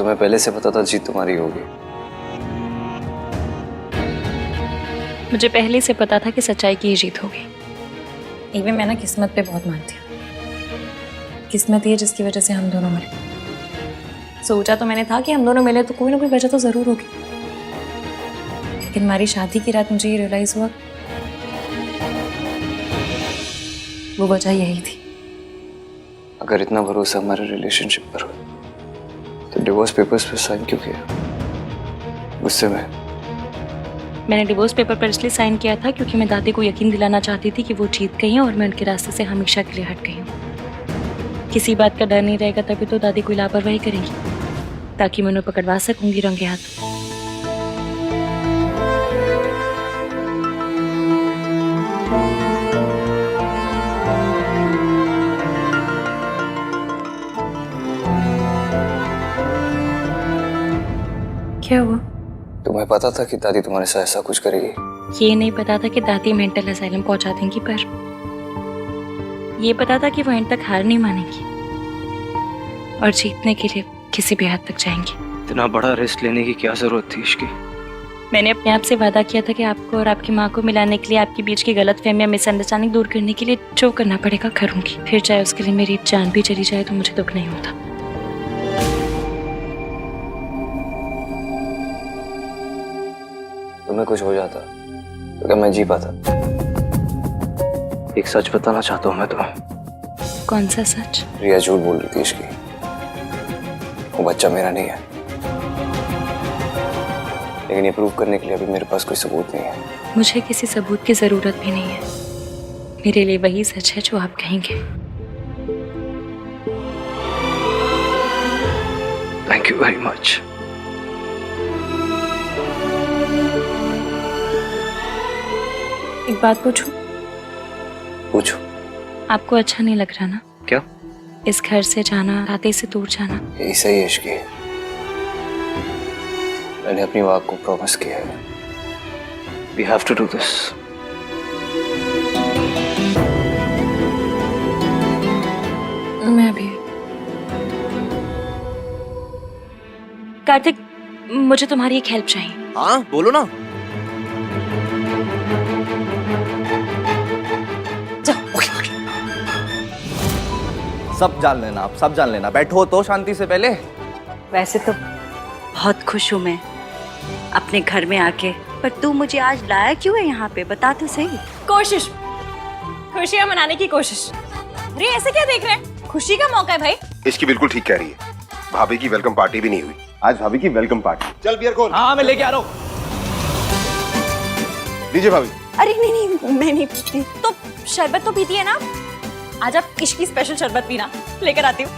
तुम्हें पहले से पता था जीत तुम्हारी होगी? मुझे पहले से पता था कि सच्चाई की ही जीत होगी। इवन मैं ना किस्मत पे बहुत मानती हूँ। किस्मत ही है जिसकी वजह से हम दोनों मिले। सोचा तो मैंने था कि हम दोनों मिले तो कोई ना कोई वजह तो जरूर होगी, लेकिन हमारी शादी की रात मुझे ये रियलाइज हुआ वो वजह यही थी। अगर इतना भरोसा हमारे रिलेशनशिप पर हो तो डिवोर्स पेपर्स पे साइन क्यों किया? गुस्से में? मैंने डिवोर्स पेपर पर इसलिए साइन किया था क्योंकि मैं दादी को यकीन दिलाना चाहती थी कि वो जीत गई हैं और मैं उनके रास्ते से हमेशा के लिए हट गई हूँ। किसी बात का डर नहीं रहेगा तभी तो दादी कोई लापरवाही करेंगी, ताकि मैं उन्हें पकड़वा सकूंगी रंगे हाथ। क्या हुआ? तुम्हें पता था कि दादी तुम्हारे साथ ऐसा कुछ करेगी? ये नहीं पता था कि दादी मेंटल असाइलम पहुंचा देंगी, पर ये पता था कि वो एंड तक हार नहीं मानेंगी और जीतने के लिए किसी भी हद तक जाएंगी। इतना बड़ा रिस्क लेने की क्या जरूरत थी इसकी? मैंने अपने आप से वादा किया था कि आपको और आपकी माँ को मिलाने के लिए, आपके बीच की गलतफहमियां, मिसअंडरस्टैंडिंग दूर करने के लिए जो करना पड़ेगा करूंगी। फिर चाहे उसके लिए मेरी जान भी चली जाए तो मुझे दुख नहीं होता। तुम्हें कुछ हो जाता तो क्या मैं जी पाता? एक सच बताना चाहता हूँ मैं तुम्हें। कौन सा सच? रिया झूठ बोल रही थी इसकी। वो बच्चा मेरा नहीं है, लेकिन ये प्रूव करने के लिए अभी मेरे पास कोई सबूत नहीं है। मुझे किसी सबूत की जरूरत भी नहीं है। मेरे लिए वही सच है जो आप कहेंगे। Thank you very much. एक बात पूछूं? पूछो। आपको अच्छा नहीं लग रहा ना? क्या? इस घर से जाना, दादी से दूर जाना। यही सही है इश्की। मैंने अपनी वाक को प्रॉमिस किया है। We have to do this. मैं भी। कार्तिक, मुझे तुम्हारी एक हेल्प चाहिए। हाँ बोलो ना। सब जान लेना, आप सब जान लेना। बैठो तो शांति से पहले। वैसे तो बहुत खुश हूँ मैं अपने घर में आके, पर तू मुझे आज लाया क्यों है यहाँ पे, बता तो सही। कोशिश, खुशियाँ मनाने की कोशिश। अरे ऐसे क्या देख रहे हैं? खुशी का मौका है भाई। इसकी बिल्कुल ठीक कह रही है। भाभी की वेलकम पार्टी भी नहीं हुई। आज भाभी की वेलकम पार्टी। चल बियर खोल। हाँ मैं लेके आ रहा हूँ। लीजिए भाभी। अरे नहीं नहीं, मैं नहीं पीती। तो शरबत तो पीती है ना? आज आप इश्की स्पेशल शरबत पीना, लेकर आती हूँ।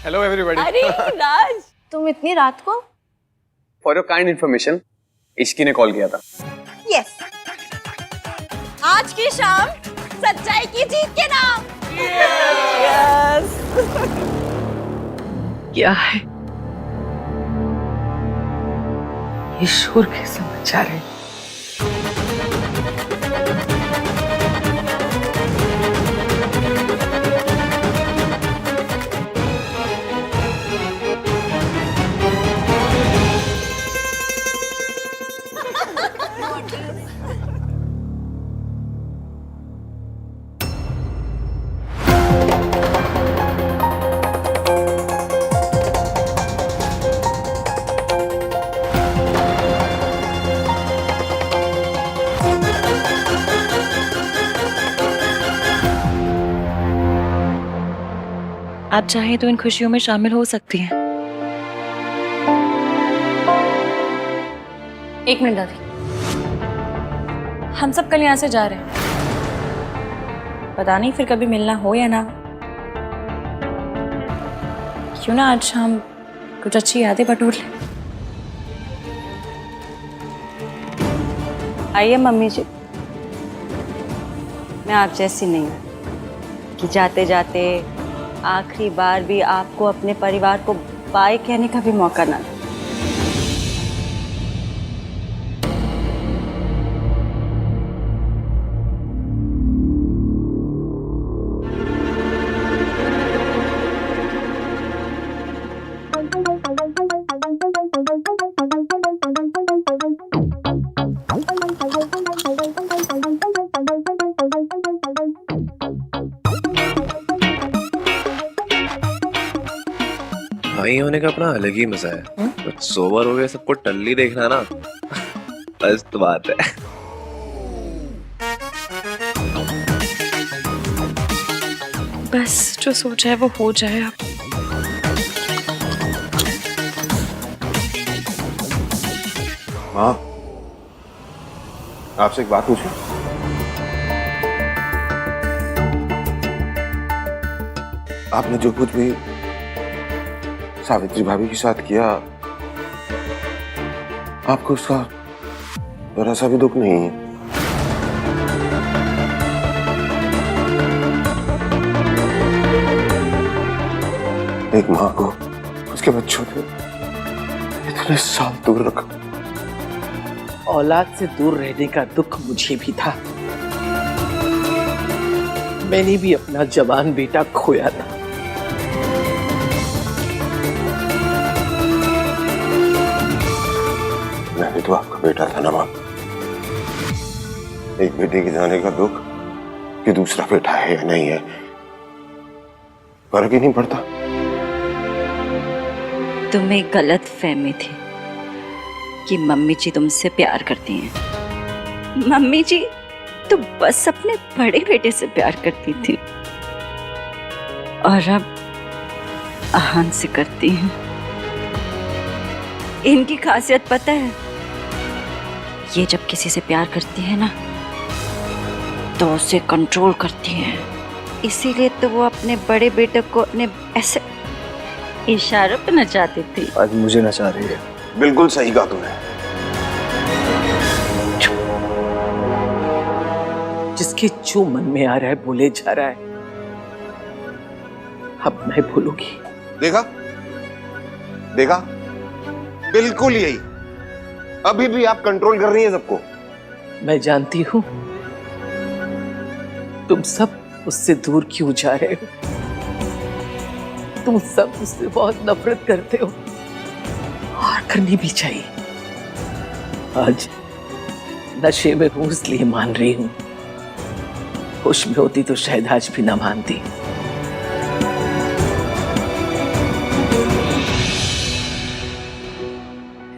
Hello everybody. अरे राज, तुम इतनी रात को? For your kind information, Ishki ने कॉल किया था। यस, आज की शाम सच्चाई की जीत के नाम। यस। क्या है ये शोर? कैसे मचा रहे? आप चाहें तो इन खुशियों में शामिल हो सकती हैं। एक मिनट दादी, हम सब कल यहाँ से जा रहे हैं। पता नहीं फिर कभी मिलना हो या ना। क्यों ना आज शाम कुछ अच्छी यादें बटोर लें। आइए मम्मी जी, मैं आप जैसी नहीं हूँ कि जाते जाते आखिरी बार भी आपको अपने परिवार को बाय कहने का भी मौका ना दे। भाई होने का अपना अलग ही मजा है। कुछ सोबर हो गए सबको टल्ली देखना ना मस्त बात है। बस जो सोचा है वो हो जाए अब। माँ, आपसे एक बात पूछूं? आपने जो कुछ भी सावित्री भाभी के साथ किया, आपको उसका जरा सा भी दुख नहीं है? एक माँ को उसके बच्चों से इतने साल दूर रखा। औलाद से दूर रहने का दुख मुझे भी था। मैंने भी अपना जवान बेटा खोया था। मैं भी तो आपका बेटा था ना माँ। एक बेटे के जाने का दुख कि दूसरा बेटा है या नहीं है, फर्क ही नहीं पड़ता। तुम्हें गलत फहमी थी कि मम्मी जी तुमसे प्यार करती हैं। मम्मी जी तो बस अपने बड़े बेटे से प्यार करती थी और अब आहान से करती हैं। इनकी खासियत पता है, ये जब किसी से प्यार करती है ना तो उसे कंट्रोल करती है। इसीलिए तो वो अपने बड़े बेटे को अपने ऐसे इशारों पे नचाती थी। आज मुझे नचा रही है। बिल्कुल सही कहा तुमने। जिसके जो मन में आ रहा है बोले जा रहा है। अब मैं बोलूंगी। देखा देखा, बिल्कुल यही। अभी भी आप कंट्रोल कर रही हैं सबको। मैं जानती हूं तुम सब उससे दूर क्यों जा रहे हो। तुम सब उससे बहुत नफरत करते हो और करनी भी चाहिए। आज नशे में हूं इसलिए मान रही हूं, होश में होती तो शायद आज भी ना मानती।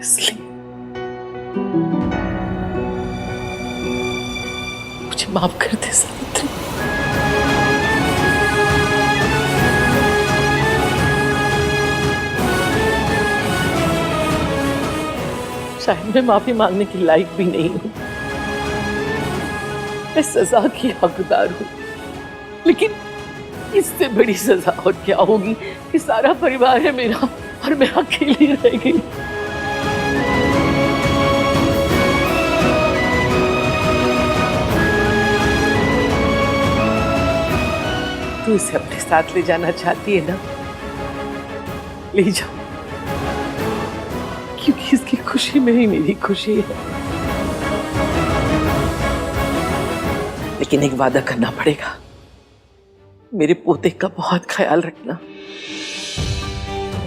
इसलिए मुझे माफ कर दे सावित्री। शायद मैं माफी मांगने की लायक भी नहीं हूं, मैं सजा की हकदार हूं, लेकिन इससे बड़ी सजा और क्या होगी कि सारा परिवार है मेरा और मैं अकेली रह गई। तू इसे अपने साथ ले जाना चाहती है ना, ले जाओ, क्योंकि इसकी खुशी में ही मेरी खुशी है। लेकिन एक वादा करना पड़ेगा, मेरे पोते का बहुत ख्याल रखना।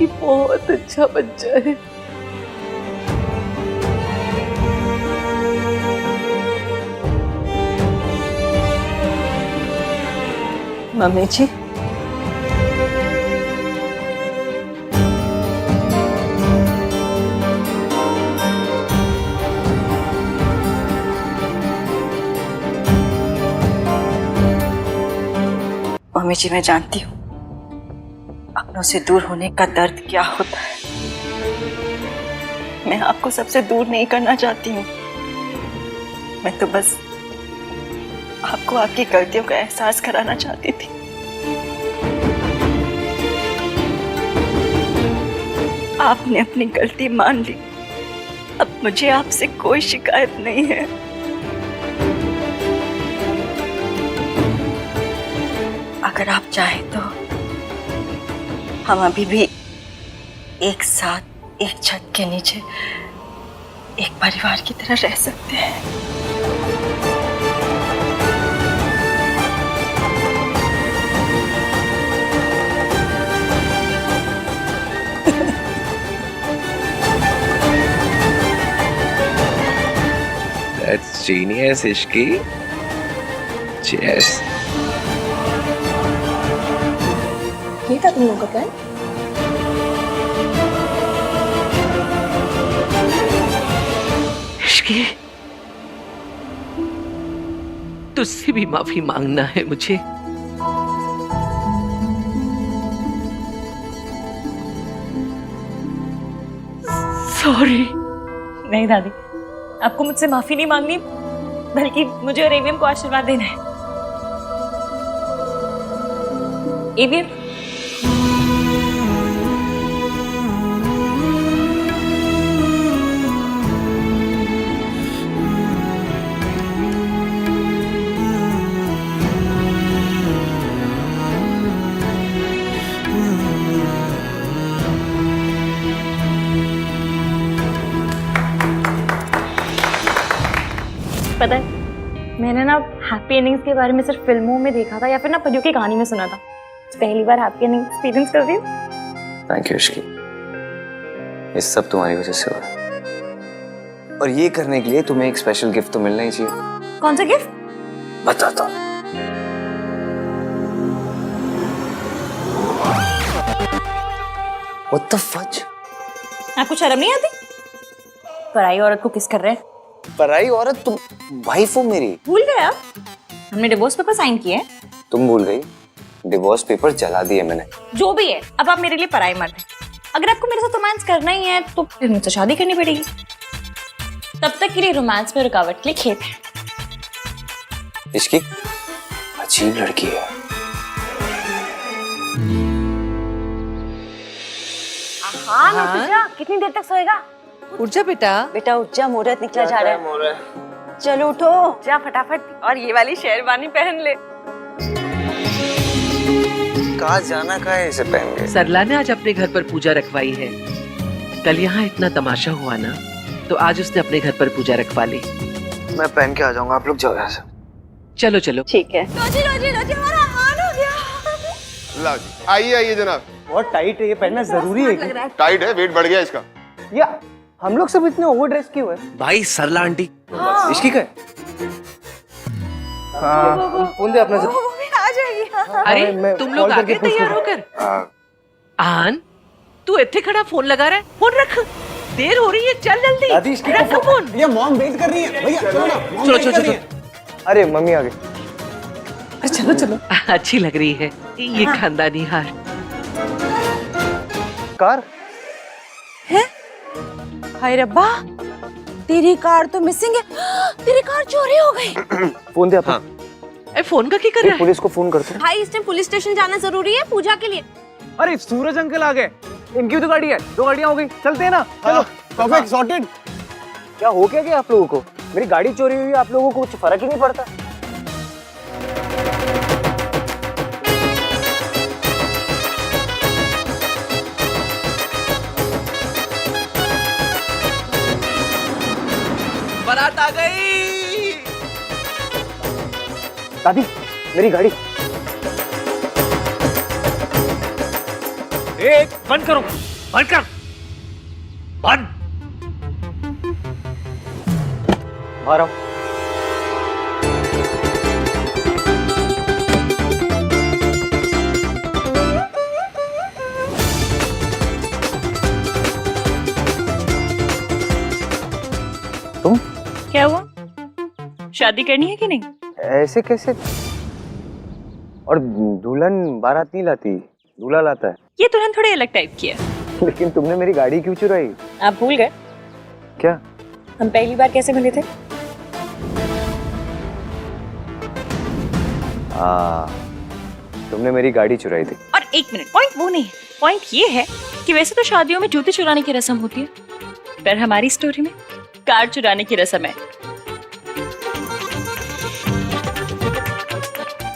ये बहुत अच्छा बच्चा है। मम्मी जी, मम्मी जी मैं जानती हूँ अपनों से दूर होने का दर्द क्या होता है। मैं आपको सबसे दूर नहीं करना चाहती हूँ। मैं तो बस आपको आपकी गलतियों का एहसास कराना चाहती थी। आपने अपनी गलती मान ली, अब मुझे आपसे कोई शिकायत नहीं है। अगर आप चाहें तो हम अभी भी एक साथ एक छत के नीचे एक परिवार की तरह रह सकते हैं। That's genius, Ishki. Cheers. ये था तुम लोगों का प्लान? इश्की, तुझसे भी माफी मांगना है मुझे। सॉरी। नहीं दादी, आपको मुझसे माफी नहीं मांगनी, बल्कि मुझे और एवीएम को आशीर्वाद देना है। एवीएम, पता है मैंने ना हैप्पी एंडिंग्स के बारे में सिर्फ फिल्मों में देखा था या फिर ना परियों की कहानी में सुना था। पहली बार हैप्पी एंडिंग एक्सपीरियंस कर रही हूँ। थैंक यू इश्की, ये सब तुम्हारी वजह से हुआ। और ये करने के लिए तुम्हें एक स्पेशल गिफ्ट तो मिलना ही चाहिए। कौन सा गिफ्ट? बताता हूँ। What the fudge? आपको शर्म नहीं आती? पराई औरत को किस कर रहे हैं? पराई औरत? तुम वाइफ हो मेरी। भूल गए आप? हमने डिवोर्स पेपर साइन किए हैं। तुम भूल गई? डिवोर्स पेपर जला दिए मैंने। जो भी है, अब आप मेरे लिए पराई मर्द हैं। अगर आपको मेरे साथ रोमांस करना ही है तो फिर मुझसे शादी करनी पड़ेगी। तब तक के लिए रोमांस में रुकावट के लिए खेत है। इसकी अजीब लड़की है। हाँ, कितनी देर तक सोएगा? उठ जा बेटा। बेटा उठ जा, मुहूर्त निकला जा रहा है। चलो उठो। जा फटाफट, और ये वाली शेरवानी पहन ले। कहाँ जाना, कहाँ है इसे पहन के? सरला ने आज अपने घर पर पूजा रखवाई है। कल यहाँ इतना तमाशा हुआ ना, तो आज उसने अपने घर पर पूजा रखवा ली। मैं पहन के आ जाऊंगा, आप लोग जाओ यहाँ से। चलो चलो। ठीक है। रोजी रोजी रोजी, हमारा हाल हो गया। ला जी, आइए आइए जनाब। बहुत टाइट है, ये पहनना जरूरी है क्या? टाइट है, वेट बढ़ गया इसका। या हम लोग सब इतने ओवर ड्रेस क्यों है? भाई सरला आंटी। इसकी क्या है? हाँ, फोन दे अपना से। वो भी आ जाएगी। हाँ। अरे मैं तुम लोग कॉल करके आगे पूछ तैयार लूँ। होकर। आन, तू इतने खड़ा फोन लगा रहा है? फोन रख, देर हो रही है, चल जल्दी। दादी इसकी रख फोन। ये मॉम वेट कर रही है। भैया चलो ना, मॉम चलो, वेट चलो, कर रही है। अरे मम्मी आ गई। चलो चलो। अच्छी लग रही है ये खानदानी हार। कार हाय रब्बा, तेरी कार तो मिसिंग है। तेरी कार चोरी हो गई। फोन दे अपना। ए, फोन का क्या कर रहा है? पुलिस को फोन कर दो। भाई इस टाइम पुलिस स्टेशन जाना जरूरी है पूजा के लिए। अरे सूरज अंकल आ गए, इनकी भी तो गाड़ी है। 2 गाड़ियां हो गई, चलते हैं ना। चलो परफेक्ट सॉर्टेड। क्या हो क्या आप लोगों को? मेरी गाड़ी चोरी हुई, आप लोगों को कुछ फर्क ही नहीं पड़ता। बारात आ गई। दादी मेरी गाड़ी। बंद करो, बंद कर, बंद। बाहर आओ। तुम क्या हुआ? शादी करनी है कि नहीं? ऐसे कैसे? और दुल्हन बारात नहीं लाती, दूल्हा लाता है। ये दुल्हन थोड़ी अलग टाइप की है। लेकिन तुमने मेरी गाड़ी क्यों चुराई? आप भूल गए क्या? हम पहली बार कैसे मिले थे? तुमने मेरी गाड़ी चुराई थी। और एक मिनट, पॉइंट वो नहीं, पॉइंट ये है कि वैसे तो शादियों में जूते चुराने की रस्म होती है, पर हमारी स्टोरी में कार चुराने की रस्म है।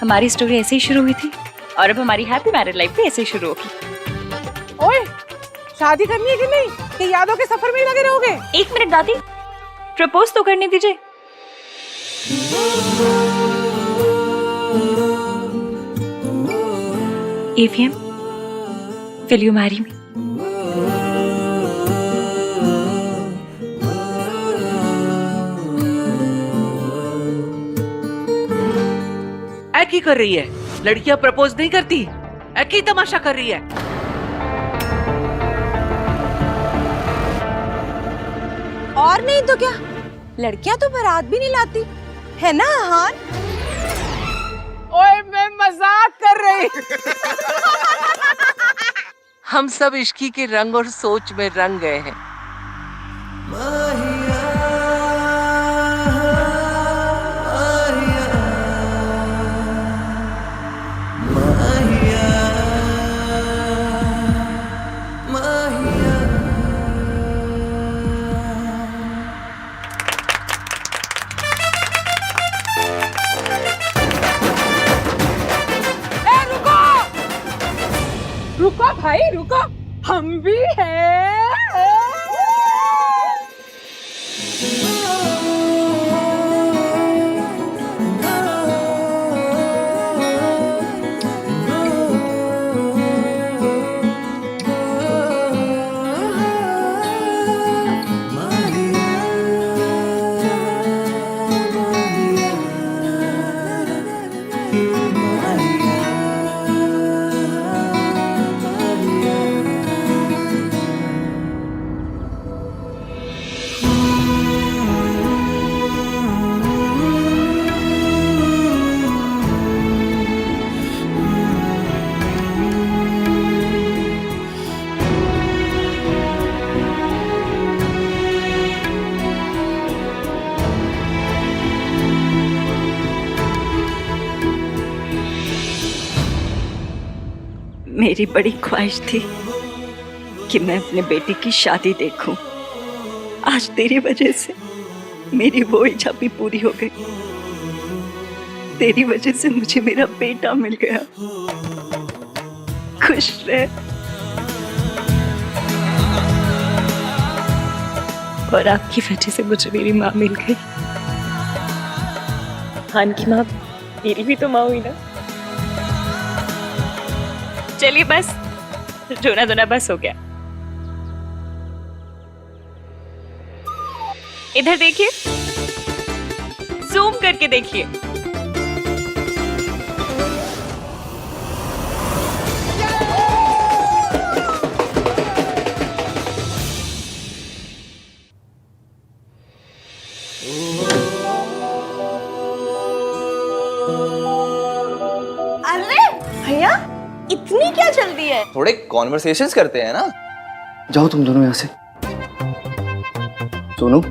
हमारी स्टोरी ऐसे ही शुरू हुई थी और अब हमारी हैप्पी मैरिड लाइफ भी ऐसे ही शुरू होगी। ओए, शादी करनी है कि नहीं? कि यादों के सफर में ही लगे रहोगे? एक मिनट दादी, प्रपोज तो करने दीजिए। AVM, will you marry me? की कर रही है? लड़कियां प्रपोज नहीं करती, की तमाशा कर रही है। और नहीं तो क्या, लड़कियां तो बारात भी नहीं लाती है ना अहान? ओए मैं मजाक कर रही। हम सब इश्की के रंग और सोच में रंग गए हैं। रुको भाई रुको, हम भी हैं। मेरी बड़ी ख्वाहिश थी कि मैं अपने बेटे की शादी देखूं। आज तेरी वजह से मेरी वो इच्छा भी पूरी हो गई। तेरी वजह से मुझे मेरा बेटा मिल गया। खुश रह। और आपकी वजह से मुझे मेरी माँ मिल गई। खान की माँ मेरी भी तो माँ हुई ना। चलिए बस, रोना धोना बस हो गया। इधर देखिए, जूम करके देखिए। अरे भैया, इतनी क्या जल्दी है? थोड़े कॉन्वर्सेशंस करते हैं ना। जाओ तुम दोनों यहाँ से। सोनू,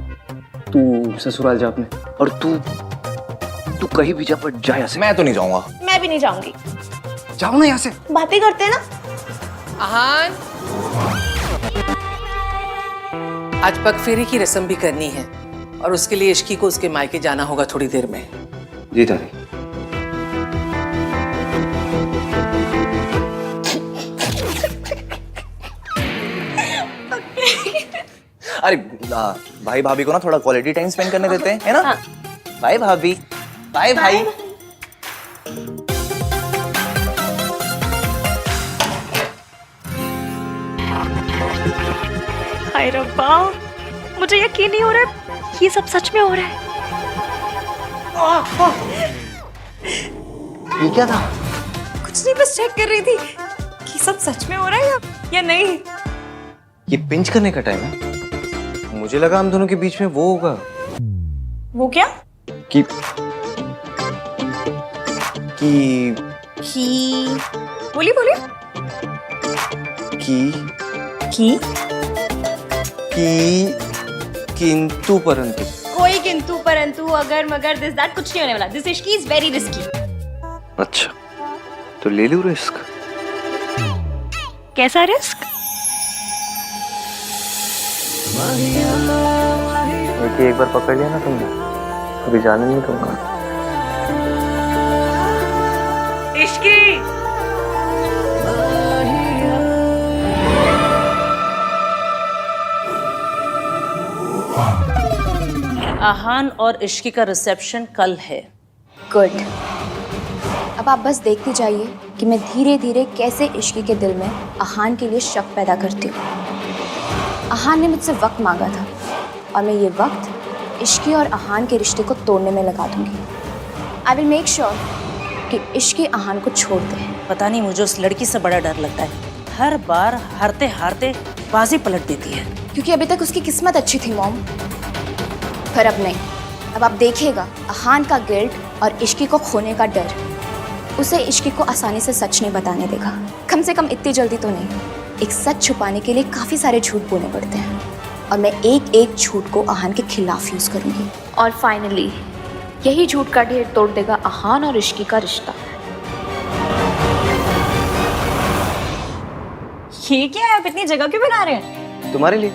तू ससुराल जा अपने, और तू कहीं भी जा, पर जा यहाँ से। मैं तो नहीं जाऊंगा। मैं भी नहीं जाऊंगी। जाओ ना यहाँ से। बातें करते हैं ना। अहान, आज पगफेरे की रस्म भी करनी है और उसके लिए इश्की को उसके मायके जाना होगा थोड़ी देर में। जी दादी। अरे भाई भाभी को ना थोड़ा क्वालिटी टाइम स्पेंड करने देते हैं, है ना? हाँ। बाय भाभी, बाय भाई। हाय रब्बा, मुझे यकीन नहीं हो रहा है ये सब सच में हो रहा है। ये क्या था? कुछ नहीं, बस चेक कर रही थी कि सब सच में हो रहा है या नहीं। ये पिंच करने का टाइम है। मुझे लगा हम दोनों के बीच में वो होगा। वो क्या? कि बोलिए बोलिए। किंतु परंतु। कोई किंतु परंतु अगर मगर दिस दैट कुछ नहीं होने वाला। This Ishki is very risky. अच्छा, तो ले लूं रिस्क। कैसा रिस्क? एक बार पकड़ लिया ना तुमने, अभी जाने नहीं दूंगा। इश्की, अहान और इश्की का रिसेप्शन कल है। गुड। अब आप बस देखते जाइए कि मैं धीरे धीरे कैसे इश्की के दिल में अहान के लिए शक पैदा करती हूँ। अहान ने मुझसे वक्त मांगा था और मैं ये वक्त इश्की और अहान के रिश्ते को तोड़ने में लगा दूंगी। आई विल मेक श्योर कि इश्की आहान को छोड़ दे। पता नहीं मुझे उस लड़की से बड़ा डर लगता है। हर बार हारते हारते बाजी पलट देती है। क्योंकि अभी तक उसकी किस्मत अच्छी थी मॉम, पर अब नहीं। अब आप देखिएगा आहान का गिल्ट और इश्की को खोने का डर उसे इश्की को आसानी से सच नहीं बताने देगा। कम से कम इतनी जल्दी तो नहीं। एक सच छुपाने के लिए काफी सारे झूठ बोलने पड़ते हैं और मैं एक एक झूठ को आहान के खिलाफ यूज करूंगी। और फाइनली यही झूठ का ढेर तोड़ देगा आहान और इश्की का रिश्ता। ये क्या है? आप इतनी जगह क्यों बना रहे हैं? तुम्हारे लिए।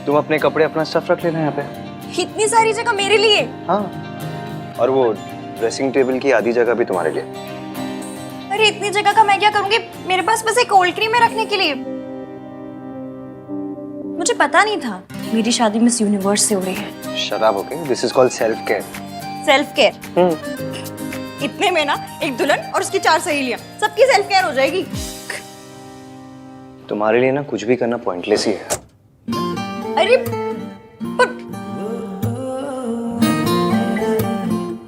तुम अपने कपड़े अपना स्टफ रख लेना यहाँ पे। इतनी सारी जगह मेरे लिए? हाँ, और वो ड्रेसिंग टेबल की आधी जगह भी तुम्हारे लिए। अरे इतनी जगह का मैं क्या करूंगी? मेरे पास बस एक कोल्ड क्रीम है रखने के लिए। मुझे पता नहीं था मेरी शादी मिस यूनिवर्स से हो रही है। शराब okay, this is called self care. Self care? इतने में ना एक दुल्हन और उसकी 4 सहेलियां, सबकी सेल्फ केयर हो जाएगी। तुम्हारे लिए ना कुछ भी करना पॉइंटलेस ही है। अरे पर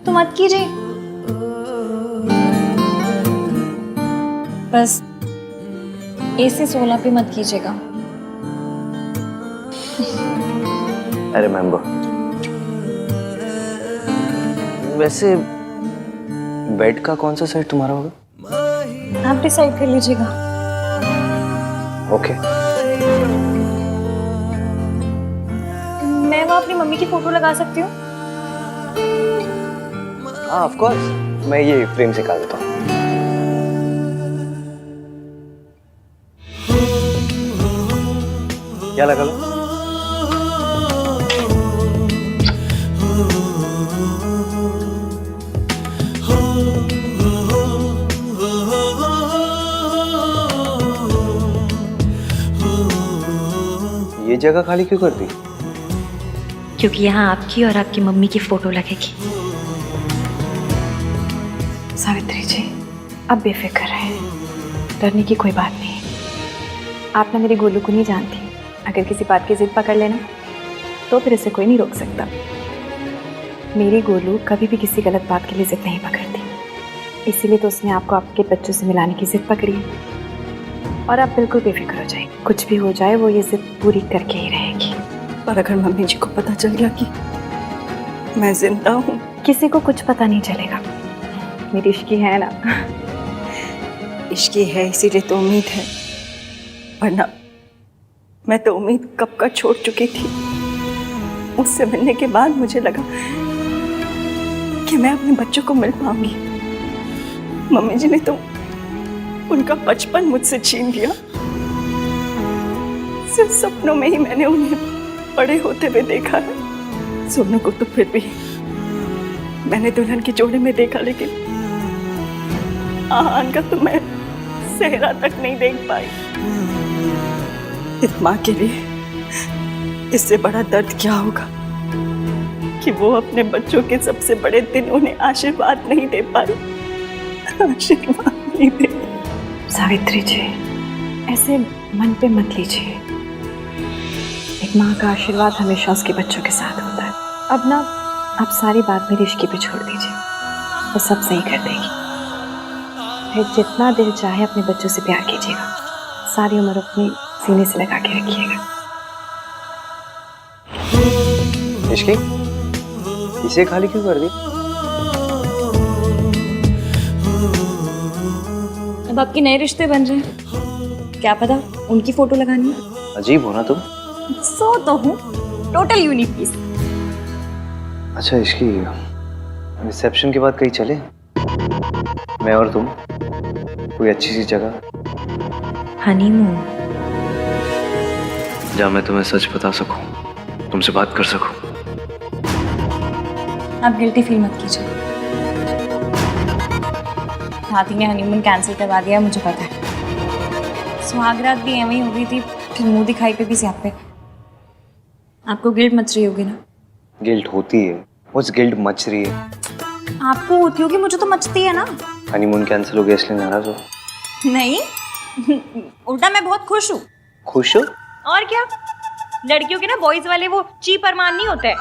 तो मत कीजिए, बस AC 16 पे मत कीजिएगा। I remember. वैसे बेड का कौन सा साइड तुम्हारा होगा? आप डिसाइड कर लीजिएगा। ओके। मैं वहाँ अपनी मम्मी की फोटो लगा सकती हूँ? हाँ ऑफ कोर्स, मैं ये फ्रेम से निकाल देता हूँ। क्या लगा लो? ये जगह खाली क्यों कर दी? क्योंकि यहाँ आपकी और आपकी मम्मी की फोटो लगेगी। सावित्री जी, अब बेफिक्र रहे, डरने की कोई बात नहीं। आप ना मेरे गोलू को नहीं जानती। अगर किसी बात की जिद पकड़ लेना तो फिर इसे कोई नहीं रोक सकता। मेरी गोलू कभी भी किसी गलत बात के लिए जिद नहीं पकड़ती, इसीलिए तो उसने आपको आपके बच्चों से मिलाने की जिद पकड़ी है। और आप बिल्कुल बेफिक्र हो जाए, कुछ भी हो जाए वो ये जिद पूरी करके ही रहेगी। पर अगर मम्मी जी को पता चल गया कि मैं जिंदा हूँ? किसी को कुछ पता नहीं चलेगा। मेरी इश्की है ना। इश्की है इसीलिए तो उम्मीद है, वरना मैं तो उम्मीद कब का छोड़ चुकी थी। उससे मिलने के बाद मुझे लगा कि मैं अपने बच्चों को मिल पाऊंगी। मम्मी जी ने तो उनका बचपन मुझसे छीन लिया। सिर्फ सपनों में ही मैंने उन्हें बड़े होते हुए देखा है। सोनू को तो फिर भी मैंने दुल्हन के जोड़े में देखा, लेकिन आहान का तो मैं सेहरा तक नहीं देख पाई। इस माँ के लिए इससे बड़ा दर्द क्या होगा कि वो अपने बच्चों के सबसे बड़े दिन उन्हें आशीर्वाद नहीं दे पाई। आशीर्वाद नहीं दे। सावित्री जी, ऐसे मन पे मत लीजिए। एक माँ का आशीर्वाद हमेशा उसके बच्चों के साथ होता है। अब ना आप सारी बात मेरी इश्की पे छोड़ दीजिए, वो सब सही कर देगी। फिर जितना दिल चाहे अपने बच्चों से प्यार कीजिएगा, सारी उम्र अपने सीने से लगा के रखिएगा। इश्की, इसे खाली क्यों कर दी? अब आपके नए रिश्ते बन रहे हैं, क्या पता उनकी फोटो लगानी है। अजीब हो ना तुम। सो तो हूँ, टोटल यूनिक पीस। अच्छा इश्की, रिसेप्शन के बाद कहीं चले, मैं और तुम, कोई अच्छी सी जगह। हनीमून। जहाँ मैं तुम्हें सच बता सकूं, तुमसे बात कर सकूं। आप गिल्टी फील मत कीजिए। हाथी ने हनीमून कैंसिल करवा दिया, मुझे पता है। सुहागरात भी एवं ही हो गई थी, फिर मुंह दिखाई पे भी स्यापे। आपको गिल्ट मच रही होगी ना? गिल्ट होती है, उस गिल्ट मच रही है। आपको होती होगी, मुझे तो मचती है ना। हनीमून कैंसिल हो गया इसलिए नाराज हो? नहीं, उल्टा मैं बहुत खुश हूँ। खुश हो? और क्या, लड़कियों के ना बॉयज वाले वो चीप अरमान नहीं होते।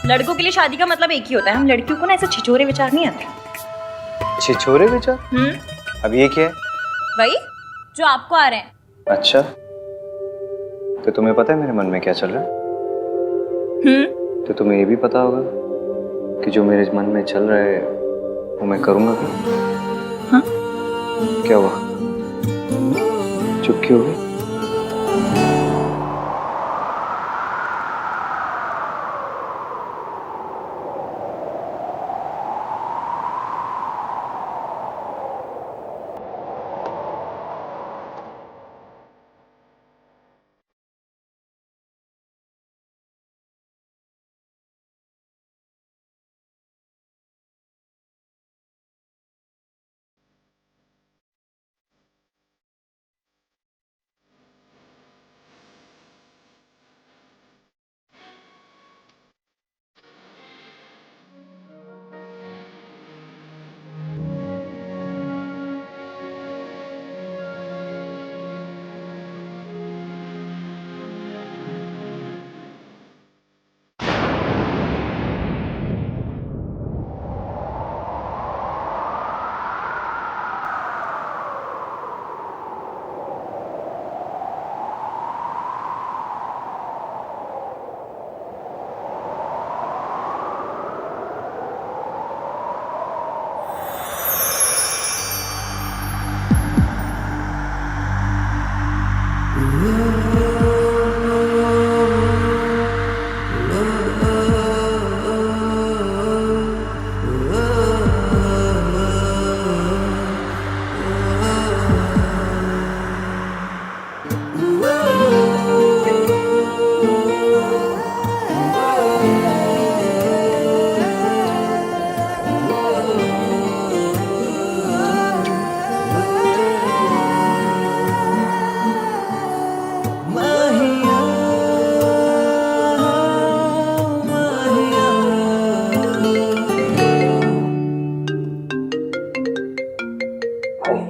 लड़कों के लिए शादी का मतलब एक ही होता है। हम लड़कियों को ना ऐसे छिछोरे विचार नहीं आते। छिछोरे विचार? अब ये क्या है? वही जो आपको आ रहे हैं। अच्छा, तो तुम्हें पता है मेरे मन में क्या चल रहा है? तो तुम्हें ये भी पता होगा कि जो मेरे मन में चल रहा है वो मैं करूंगा क्या? हाँ? क्या हुआ? चुप क्यों हो गई?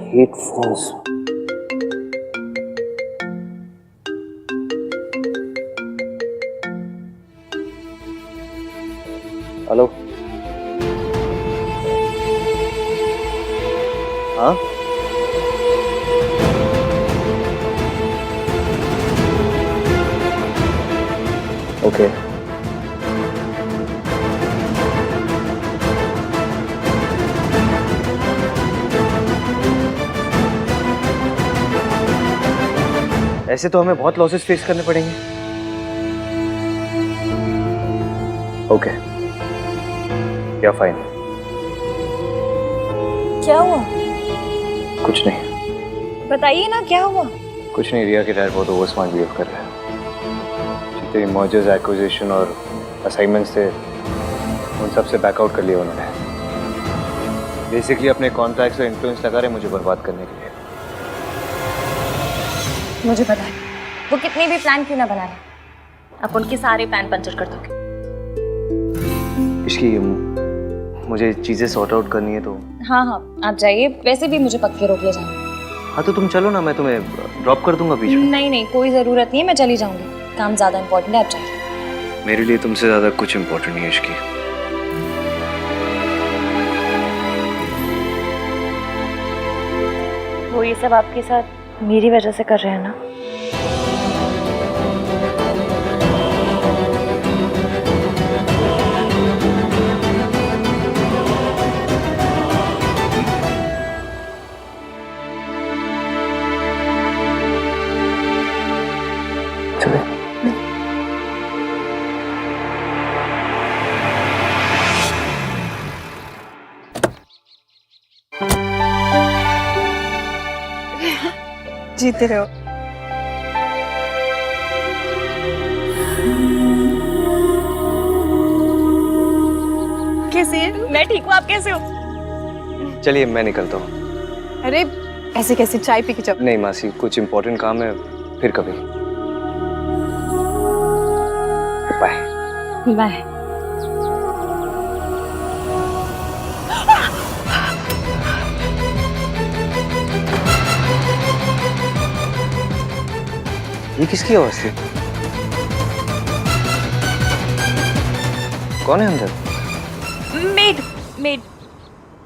Headphones. हेलो। हाँ? ओके। ऐसे तो हमें बहुत लॉसेस फेस करने पड़ेंगे। ओके, या फाइन। क्या हुआ? कुछ नहीं। बताइए ना क्या हुआ? कुछ नहीं, रिया के डैड बहुत ओवर स्मार्ट बिहेव कर रहे हैं। जितने मर्जर्स, एक्विजिशन और असाइनमेंट्स थे उन सब से बैकआउट कर लिया उन्होंने। बेसिकली अपने कॉन्ट्रैक्ट्स और इन्फ्लुएंस लगा रहे मुझे बर्बाद करने के लिए। मुझे पता है वो कितनी भी प्लान क्यों ना बना ले, आप उनके सारे प्लान पंचर कर दोगे। इसकी मुझे चीजें सॉर्ट आउट करनी है तो। हाँ हाँ आप जाइए, वैसे भी मुझे पक्के रोक ले जाना। हाँ तो तुम चलो ना, मैं तुम्हें ड्रॉप कर दूंगा बीच में। नहीं नहीं कोई जरूरत नहीं है, मैं चली जाऊंगी, काम ज्यादा इम्पोर्टेंट है, आप जाइए। मेरे लिए तुमसे ज्यादा कुछ इम्पोर्टेंट नहीं है इसकी। वो ये सब आपके साथ मेरी वजह से कर रहे हैं ना? जीते रहो। कैसे है? मैं ठीक हूँ, आप कैसे हो? चलिए मैं निकलता हूँ। अरे ऐसे कैसे, चाय पी के जाओ। नहीं मासी, कुछ इम्पोर्टेंट काम है, फिर कभी। Bye bye. ये किसकी आवाज थी? कौन है अंदर? Maid maid.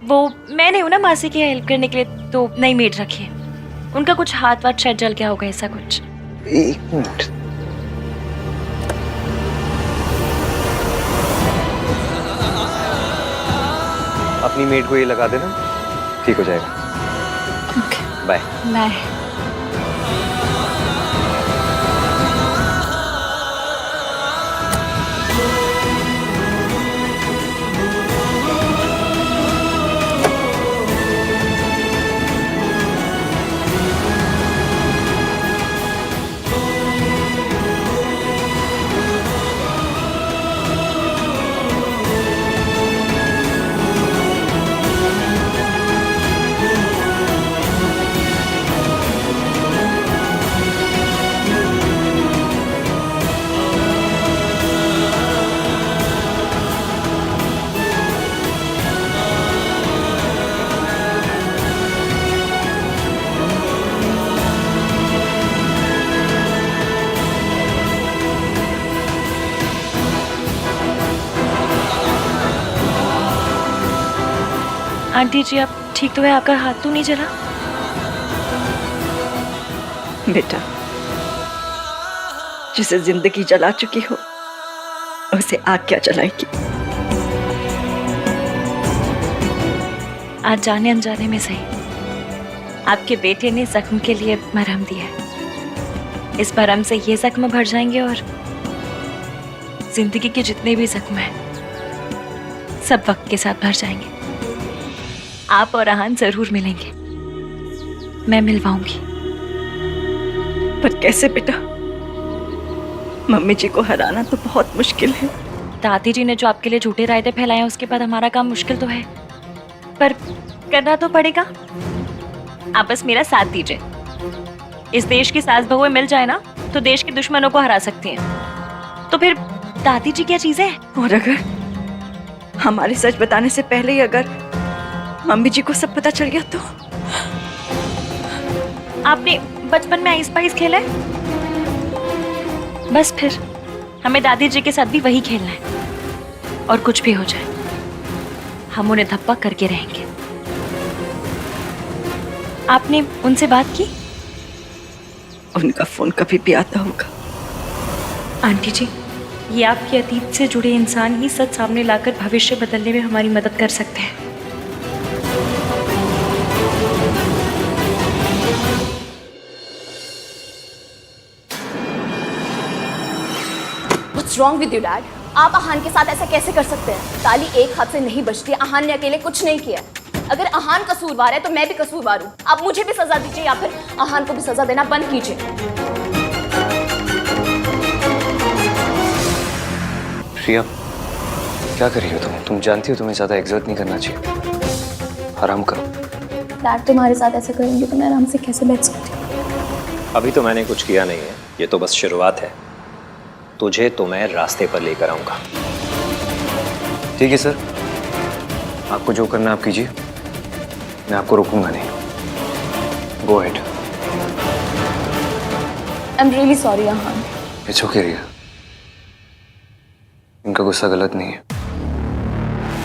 वो मैं नहीं हूं ना मासी की हेल्प करने के लिए, तो नई मेड रखी है। उनका कुछ हाथ वाथ शायद जल गया होगा, ऐसा कुछ। एक मिनट, अपनी मेड को ये लगा देना, ठीक हो जाएगा। Bye bye. आंटी जी, आप ठीक तो है? आपका हाथ तो नहीं जला? बेटा, जिसे जिंदगी जला चुकी हो उसे आग क्या जलाएगी? आज जाने अनजाने में सही, आपके बेटे ने जख्म के लिए मरहम दिया है। इस मरहम से ये जख्म भर जाएंगे और जिंदगी के जितने भी जख्म हैं सब वक्त के साथ भर जाएंगे। आप और अहान जरूर मिलेंगे, मैं मिलवाऊंगी। पर कैसे बेटा? मम्मी जी को हराना तो बहुत मुश्किल है। दादी जी ने जो आपके लिए झूठे रायते फैलाए हैं, उसके बाद हमारा काम मुश्किल तो है, पर करना तो पड़ेगा। आप बस मेरा साथ दीजिए। इस देश की सास बहुएं मिल जाए ना, तो देश के दुश्मनों को हरा सकती हैं। तो फिर दादी जी क्या चीज है? और अगर हमारे सच बताने से पहले ही अगर मम्मी जी को सब पता चल गया तो? आपने बचपन में आइस पाइस खेला है? बस फिर हमें दादी जी के साथ भी वही खेलना है। और कुछ भी हो जाए, हम उन्हें धप्पा करके रहेंगे। आपने उनसे बात की? उनका फोन कभी भी आता होगा। आंटी जी, ये आपके अतीत से जुड़े इंसान ही सच सामने लाकर भविष्य बदलने में हमारी मदद कर सकते हैं। What's wrong with you, Dad? आप अहान के साथ ऐसा कैसे कर सकते हैं? ताली एक हाथ से नहीं बजती। अहान ने अकेले कुछ नहीं किया। अगर अहान कसूरवार है तो मैं भी कसूरवार हूँ। आप मुझे भी सजा दीजिए या फिर अहान को भी सजा देना बंद कीजिए। प्रिया, क्या कर रही हो तुम? तुम जानती हो तुम्हें ज्यादा एग्जर्ट नहीं करना चाहिए। आराम करो। डैड, तुम्हारे साथ ऐसा करेंगे तो मैं आराम से कैसे बैठ सकती हूँ? अभी तो मैंने कुछ किया नहीं है, ये तो बस शुरुआत है। तुझे तो मैं रास्ते पर लेकर आऊंगा। ठीक है सर, आपको जो करना आप कीजिए, मैं आपको रोकूंगा नहीं। Go ahead. I am really sorry Ahaan. It's okay Riya, इनका गुस्सा गलत नहीं है।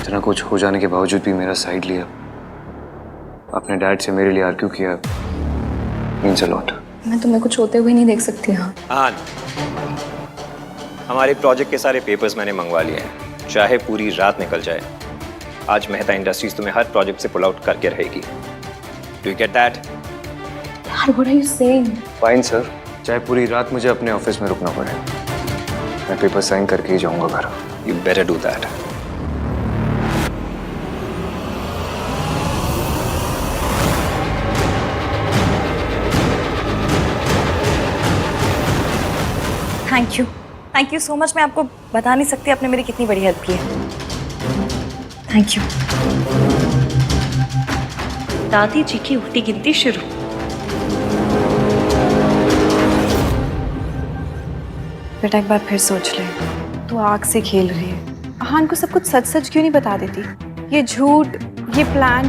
इतना कुछ हो जाने के बावजूद भी मेरा साइड लिया, अपने डैड से मेरे लिए आर्ग्यू किया, मीन्स अ लॉट। मैं तुम्हें कुछ होते हुए नहीं देख सकती। हाँ, हमारे प्रोजेक्ट के सारे पेपर्स मैंने मंगवा लिए हैं, चाहे पूरी रात निकल जाए। आज मेहता इंडस्ट्रीज तुम्हें हर प्रोजेक्ट से पुल आउट करके रहेगी। Do you get that? यार, what are you saying? Fine sir, चाहे पूरी रात मुझे अपने ऑफिस में रुकना पड़े, मैं पेपर साइन करके ही जाऊंगा घर। You better do that. Thank you so much. मैं आपको बता नहीं सकती आपने मेरी कितनी बड़ी हेल्प की है। Thank you. दादी जी की उल्टी गिनती शुरू। बेटा, एक बार फिर सोच ले। तू आग से खेल रही है। अहान को सब कुछ सच सच क्यों नहीं बता देती? ये झूठ, ये प्लान।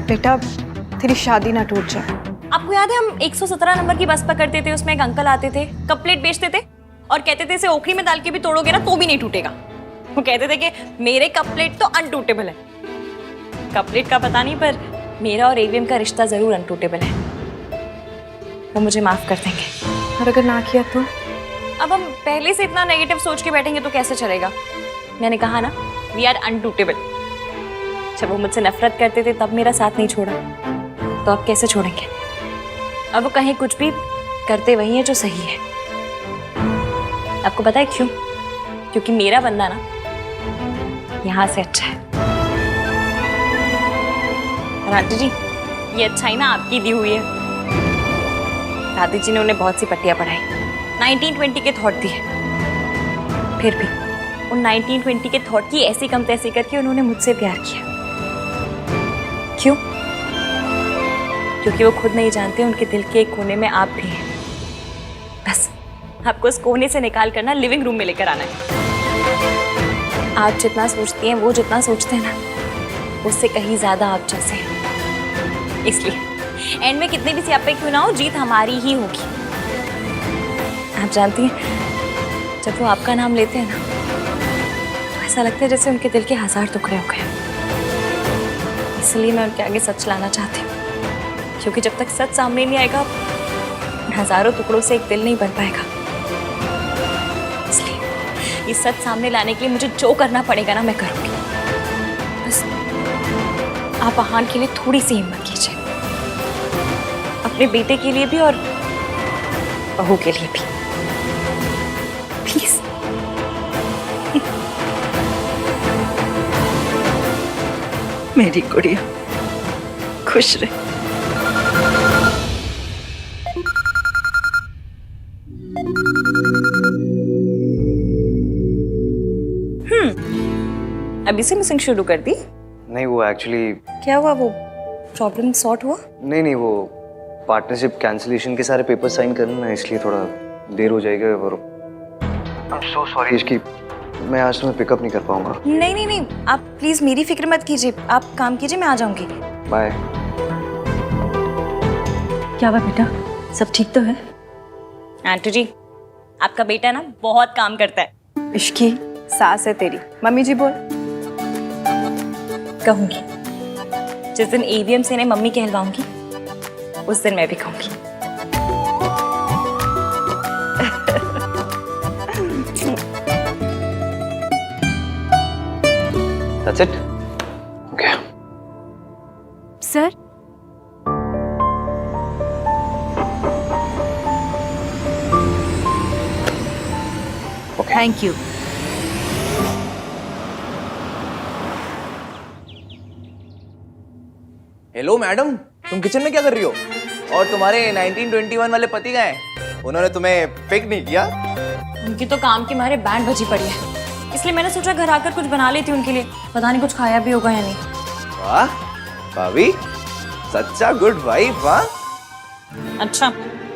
बेटा, तेरी शादी ना टूट जाए। आपको याद है हम 117 नंबर की बस पकड़ते थे, उसमें एक अंकल आते थे, कप प्लेट बेचते थे और कहते थे इसे ओखली में डाल के भी तोड़ोगे ना तो भी नहीं टूटेगा। वो कहते थे कि मेरे कप प्लेट तो अनटूटेबल है। कपलेट का पता नहीं, पर मेरा और एवीएम का रिश्ता जरूर अनटूटेबल है। वो मुझे माफ कर देंगे। और अगर ना किया तो? अब हम पहले से इतना नेगेटिव सोच के बैठेंगे तो कैसे चलेगा? मैंने कहा ना, वी आर अनटूटेबल। जब वो मुझसे नफरत करते थे तब मेरा साथ नहीं छोड़ा, तो अब कैसे छोड़ेंगे? अब वो कहीं कुछ भी करते वही है जो सही है। आपको पता है क्यों? क्योंकि मेरा बंदा ना यहाँ से अच्छा है। और आंटी जी, ये अच्छाई ना आपकी दी हुई है। दादी जी ने उन्हें बहुत सी पट्टियां पढ़ाई, 1920 के थॉट दिए, फिर भी उन 1920 के थॉट की ऐसी कम तैसी करके उन्होंने मुझसे प्यार किया। क्यों? क्योंकि वो खुद नहीं जानते उनके दिल के एक कोने में आप भी हैं। बस आपको उस कोने से निकाल कर ना लिविंग रूम में लेकर आना है। आप जितना सोचती हैं, वो जितना सोचते हैं ना, उससे कहीं ज्यादा आप जैसे हैं। इसलिए एंड में कितने भी सियापे क्यों ना हो, जीत हमारी ही होगी। आप जानती हैं, जब वो आपका नाम लेते हैं ना, तो ऐसा लगता है जैसे उनके दिल के 1000 टुकड़े हो गए। इसलिए मैं उनके आगे सच लाना चाहती हूँ, क्योंकि जब तक सच सामने नहीं आएगा, हजारों टुकड़ों से एक दिल नहीं बन पाएगा। इसलिए इस सच सामने लाने के लिए मुझे जो करना पड़ेगा ना, मैं करूँगी। बस आप आहान के लिए थोड़ी सी हिम्मत कीजिए, अपने बेटे के लिए भी और बहू के लिए भी, प्लीज। मेरी गुड़िया खुश रहे। अभी से मिसिंग शुरू कर दी? नहीं, वो एक्चुअली क्या हुआ? वो प्रॉब्लम सॉर्ट हुआ? नहीं, वो पार्टनरशिप कैंसिलेशन के सारे पेपर साइन करना ना, इसलिए थोड़ा देर हो जाएगा। और आई एम सो सॉरी इसकी, मैं आज तुम्हें पिकअप नहीं कर पाऊंगा। नहीं, आप प्लीज मेरी फिक्र मत कीजिए, आप काम कीजिए, मैं आ जाऊंगी। बाय। क्या हुआ बेटा, सब ठीक तो है? आंटी जी, आपका बेटा ना बहुत काम करता है। इश्की सास है तेरी, मम्मी जी बोल। कहूंगी, जिस दिन एवीएम से इन्हें मम्मी कहलवाऊंगी, उस दिन मैं भी कहूंगी। That's it? Okay. Sir, thank you. Hello madam, तुम किचन में क्या कर रही हो? और तुम्हारे 1921 वाले पति गए, उन्होंने तुम्हें पिक नहीं किया? उनकी तो काम के मारे बैंड बजी पड़ी है, इसलिए मैंने सोचा घर आकर कुछ बना लेती हूँ उनके लिए। पता नहीं कुछ खाया भी होगा या नहीं। वाह भाभी, सच्चा गुड वाइफ। वाह, अच्छा,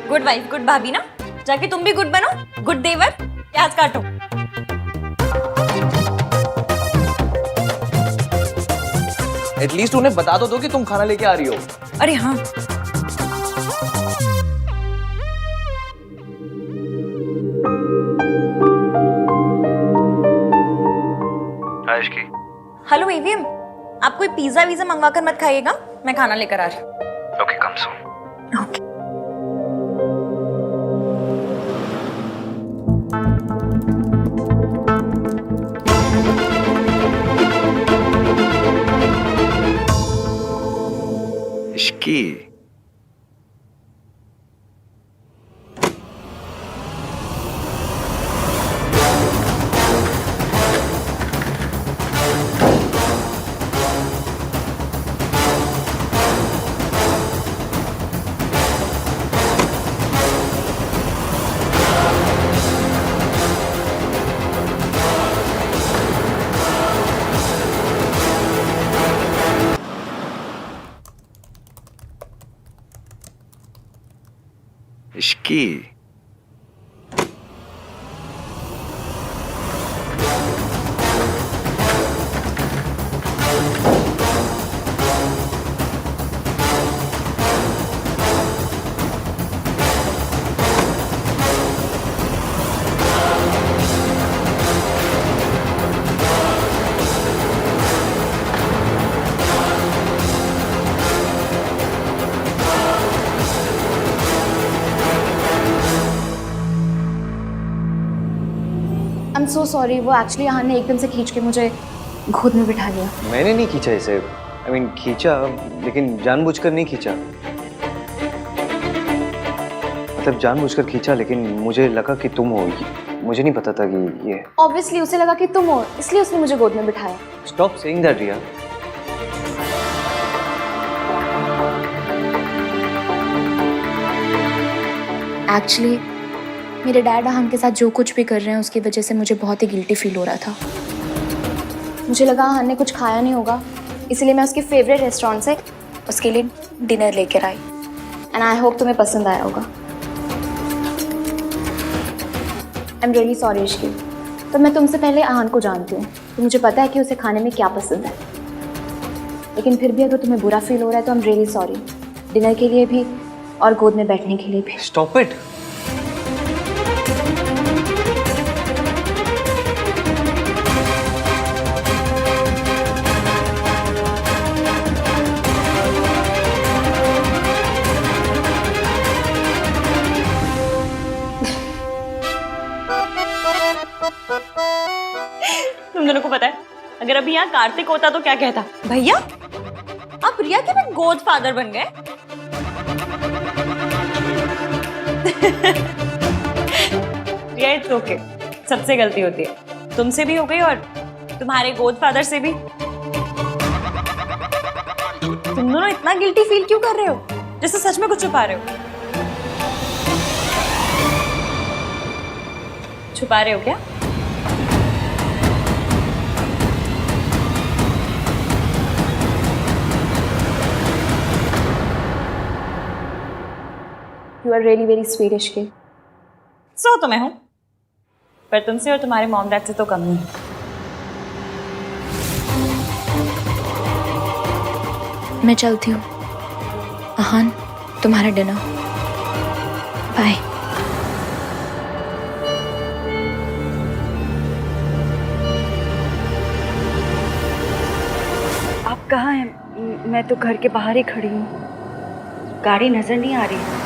गुड वाइफ गुड भाभी ना, जाके तुम भी गुड बनो। गुड देवर, प्याज काटो। एटलीस्ट उन्हें बता तो दो कि तुम खाना लेके आ रही हो। अरे हाँ, हेलो एवीएम, आप कोई पिज्जा वीजा मंगवा कर मत खाइएगा, मैं खाना लेकर आ रही हूँ। Okay, come soon. Okay. Ishki, Ishki, so sorry, वो एक्चुअली अहान ने एकदम से खींच के मुझे गोद में बिठा लिया। मैंने नहीं खींचा इसे, आई मीन खींचा, लेकिन जानबूझकर नहीं खींचा। मतलब जानबूझकर खींचा, लेकिन मुझे लगा कि तुम हो, मुझे नहीं पता था कि ये। ऑब्वियसली उसे लगा कि तुम हो, इसलिए उसने मुझे गोद में बिठाया। Stop saying that Riya. Actually मेरे डैड अहान के साथ जो कुछ भी कर रहे हैं उसकी वजह से मुझे बहुत ही गिल्टी फील हो रहा था। मुझे लगा अहान ने कुछ खाया नहीं होगा, इसलिए मैं उसके फेवरेट रेस्टोरेंट से उसके लिए डिनर लेकर आई। एंड आई होप तुम्हें पसंद आया होगा। आई एम रियली सॉरी इश्की। तो मैं तुमसे पहले अहान को जानती हूँ, तो मुझे पता है कि उसे खाने में क्या पसंद है। लेकिन फिर भी अगर तुम्हें बुरा फील हो रहा है तो आई एम रियली सॉरी, डिनर के लिए भी और गोद में बैठने के लिए भी। Stop it. तुम दोनों को पता है, अगर अभी यहाँ कार्तिक होता तो क्या कहता? भैया आप रिया के भी गोद फादर बन गए। रिया इट्स ओके, सबसे गलती होती है, तुमसे भी हो गई और तुम्हारे गोद फादर से भी। तुम दोनों इतना गिल्टी फील क्यों कर रहे हो, जैसे सच में कुछ छुपा रहे हो? छुपा रहे हो क्या? You are really very sweet Ishki. सो तो मैं हूं, पर तुमसे और तुम्हारे मॉम डैड से तो कम नहीं। मैं चलती हूँ। अहान, तुम्हारा डिनर। बाय। आप कहाँ हैं? मैं तो घर के बाहर ही खड़ी हूँ, गाड़ी नजर नहीं आ रही।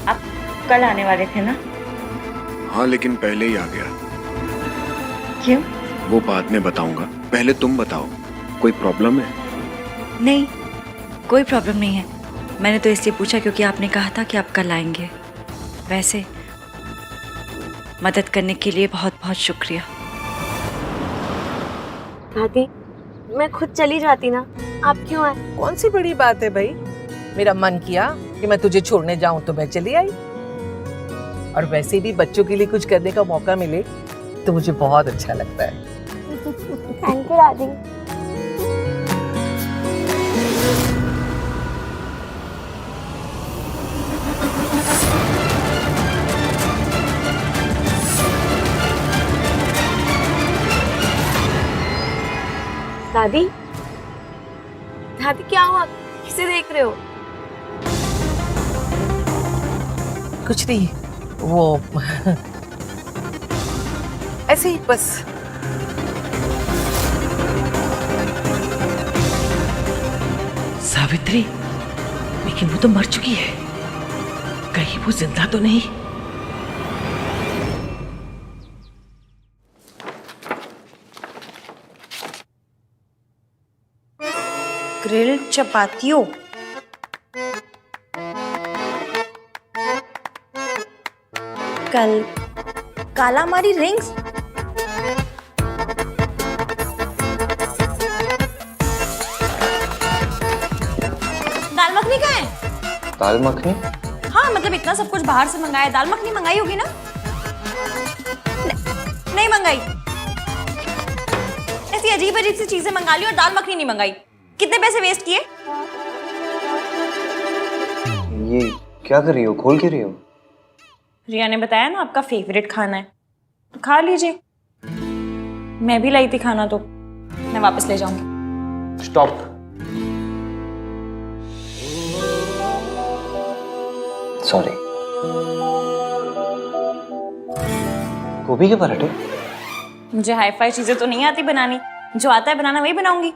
आप कल आने वाले थे ना? हाँ, लेकिन पहले ही आ गया। क्यों? वो बाद में बताऊंगा, पहले तुम बताओ, कोई प्रॉब्लम है? नहीं, कोई प्रॉब्लम नहीं है। मैंने तो इसलिए पूछा क्योंकि आपने कहा था कि आप कल आएंगे। वैसे मदद करने के लिए बहुत बहुत शुक्रिया। दादी मैं खुद चली जाती ना, आप क्यों आए? कौन सी बड़ी बात है भाई, मेरा मन किया कि मैं तुझे छोड़ने जाऊं तो मैं चली आई। और वैसे भी बच्चों के लिए कुछ करने का मौका मिले तो मुझे बहुत अच्छा लगता है। थैंक यू दादी। दादी दादी क्या हुआ, किसे देख रहे हो? कुछ नहीं, वो ऐसे ही बस। सावित्री, लेकिन वो तो मर चुकी है, कहीं वो जिंदा तो नहीं? ग्रिल्ड चपातियों, कल कालामारी रिंग्स, दाल मखनी कहाँ है? दाल मखनी? हाँ मतलब इतना सब कुछ बाहर से मंगाया, दाल मखनी मंगाई होगी ना? नहीं मंगाई। ऐसी अजीब अजीब सी चीजें मंगा ली और दाल मखनी नहीं मंगाई। कितने पैसे वेस्ट किए? ये क्या कर रही हो, खोल के रही हो? रिया ने बताया ना आपका फेवरेट खाना है, तो खा लीजिए। मैं भी लाई थी खाना, तो मैं वापस ले जाऊंगी। स्टॉप। सॉरी। गोभी के पराठे? मुझे हाई फाई चीजें तो नहीं आती बनानी, जो आता है बनाना वही बनाऊंगी।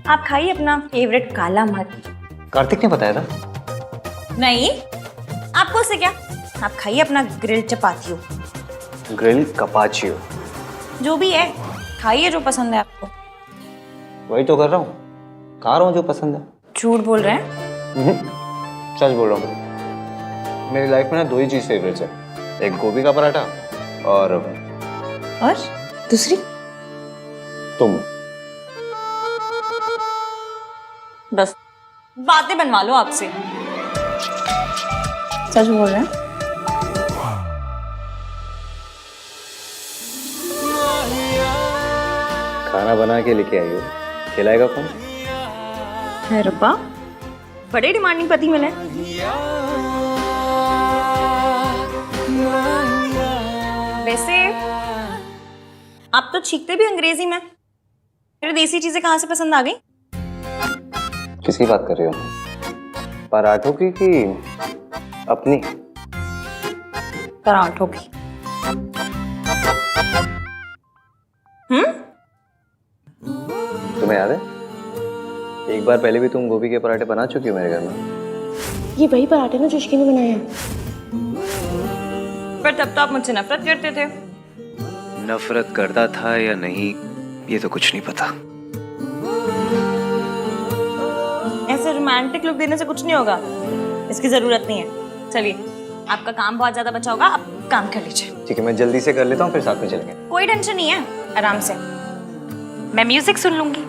आप खाइए अपना फेवरेट काला मर्च। कार्तिक ने बताया था। नहीं, आपको उससे क्या, आप खाइए अपना ग्रिल चपातियो। ग्रिल कपाचियो? जो भी है खाइए, जो पसंद है आपको। वही तो कर रहा हूँ, खा रहा हूँ जो पसंद है। झूठ बोल रहे हैं? सच बोल रहा हूँ। मेरी लाइफ में ना 2 ही चीज फेवरेट्स है, एक गोभी का पराठा और दूसरी तुम। बस बातें बनवा लो आपसे। सच बोल रहे हैं? खाना बना के लेके आई हो, खिलाएगा कौन? है रब्बा, बड़े डिमांडिंग पति मिले। वैसे आप तो छींकते भी अंग्रेजी में, फिर देसी चीजें कहाँ से पसंद आ गई? किसकी बात कर रही हो? पराठों की कि अपनी? पराठों की। तुम्हें याद है एक बार पहले भी तुम गोभी के पराठे बना चुकी हो मेरे घर में? ये वही पराठे ना जो इश्की ने बनाए हैं। पर तब तो आप मुझसे नफरत करते थे। नफरत करता था या नहीं ये तो कुछ नहीं पता। ऐसे रोमांटिक लुक देने से कुछ नहीं होगा, इसकी जरूरत नहीं है। चलिए, आपका काम बहुत ज्यादा बचा होगा, आप काम कर लीजिए। ठीक है, मैं जल्दी से कर लेता हूँ, फिर साथ में चलेंगे। कोई टेंशन नहीं है, आराम से। मैं म्यूजिक सुन लूंगी।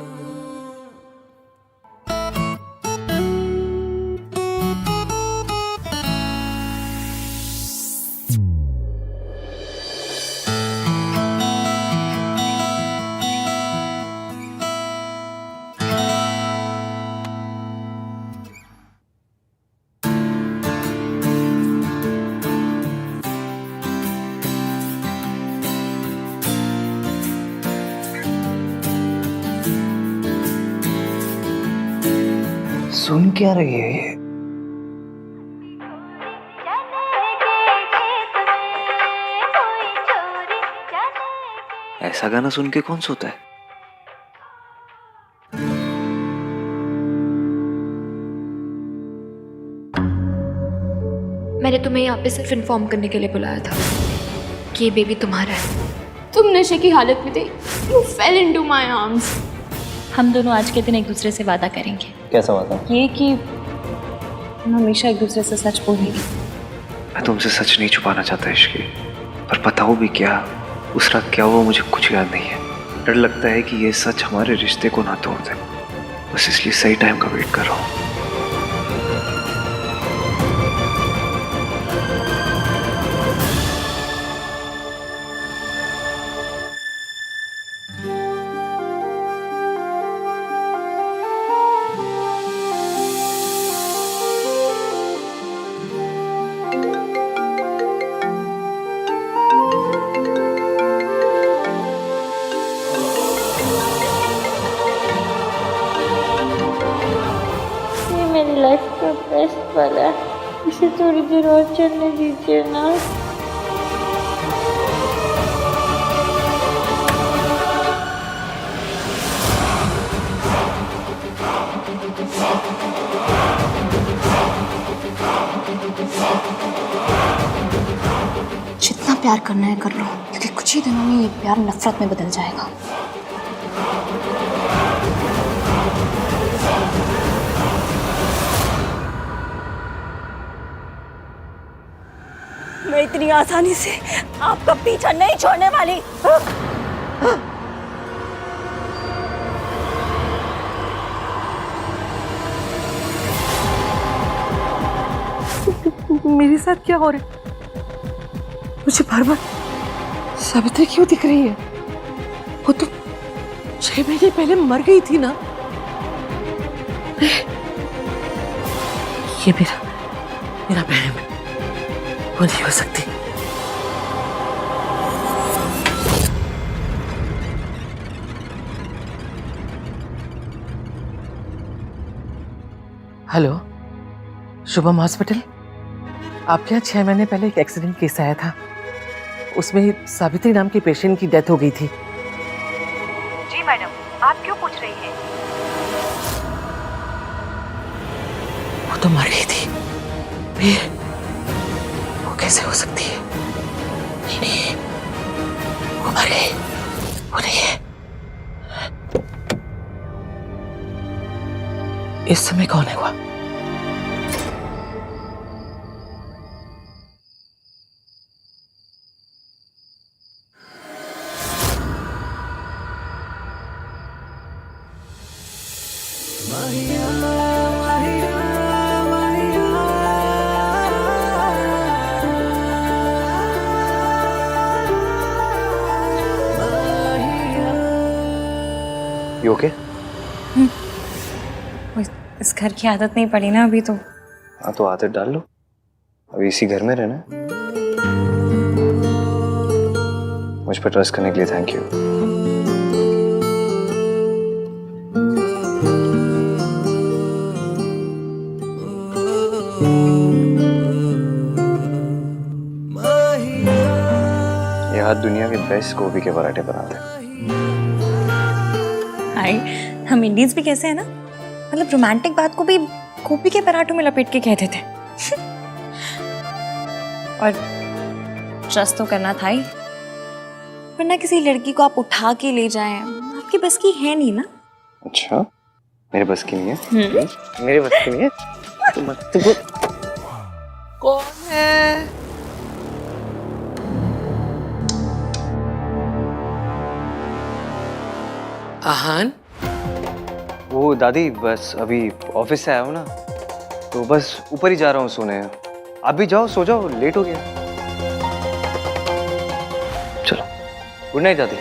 सुन क्या रही है ये? ऐसा गाना सुन के कौन सोता है? मैंने तुम्हें यहाँ पे सिर्फ इन्फॉर्म करने के लिए बुलाया था कि ये बेबी तुम्हारा है। तुम नशे की हालत में थे, you fail into my arms. हम दोनों आज के दिन एक दूसरे से वादा करेंगे। कैसा वादा? ये कि हम हमेशा एक दूसरे से सच बोलेंगे। मैं तुमसे सच नहीं छुपाना चाहता इश्की, पर बताओ भी क्या, उस रात क्या हुआ मुझे कुछ याद नहीं है। डर लगता है कि ये सच हमारे रिश्ते को ना तोड़ दे, बस इसलिए सही टाइम का वेट कर रहा हूँ। मेरी लाइफ का बेस्ट वाला है, इसे थोड़ी देर और चलने दीजिए ना। जितना प्यार करना है कर लो, क्योंकि कुछ ही दिनों में ये प्यार नफरत में बदल जाएगा। मैं इतनी आसानी से आपका पीछा नहीं छोड़ने वाली। मेरे साथ क्या हो रहा है? मुझे बार बार सावित्री क्यों दिख रही है? वो तो 6 महीने पहले मर गई थी ना। ये मेरा बहन है, वो नहीं हो सकती। Hello, Shubham hospital. आपके यहाँ 6 महीने पहले एक एक्सीडेंट केस आया था, उसमें सावित्री नाम के पेशेंट की डेथ हो गई थी। जी मैडम, आप क्यों पूछ रही हैं? वो तो मर गई थी। वो कैसे हो सकती है? नहीं, वो मर गई। वो नहीं है। इस समय कौन है वो? You okay? इस घर की आदत नहीं पड़ी ना अभी तो। हाँ तो आदत डाल लो, अभी इसी घर में रहना है। मुझ पर ट्रस्ट करने के लिए थैंक यू। ये हाथ दुनिया के बेस्ट गोभी के पराठे बनाते हैं। हाय, हम इंडियंस भी कैसे है ना, मतलब रोमांटिक बात को भी गोभी के पराठों में लपेट के कहते थे। और ट्रस्ट तो करना था ही, वरना किसी लड़की को आप उठा के ले जाएं, आपकी बस की है नहीं ना। अच्छा, मेरे बस की नहीं है? मेरे बस की नहीं है? तो मत तो कौन है? आहान? वो दादी, बस अभी ऑफिस से आया हूँ ना, तो बस ऊपर ही जा रहा हूँ सोने। आप भी जाओ, सो जाओ, लेट हो गया। चलो, गुड नाइट दादी।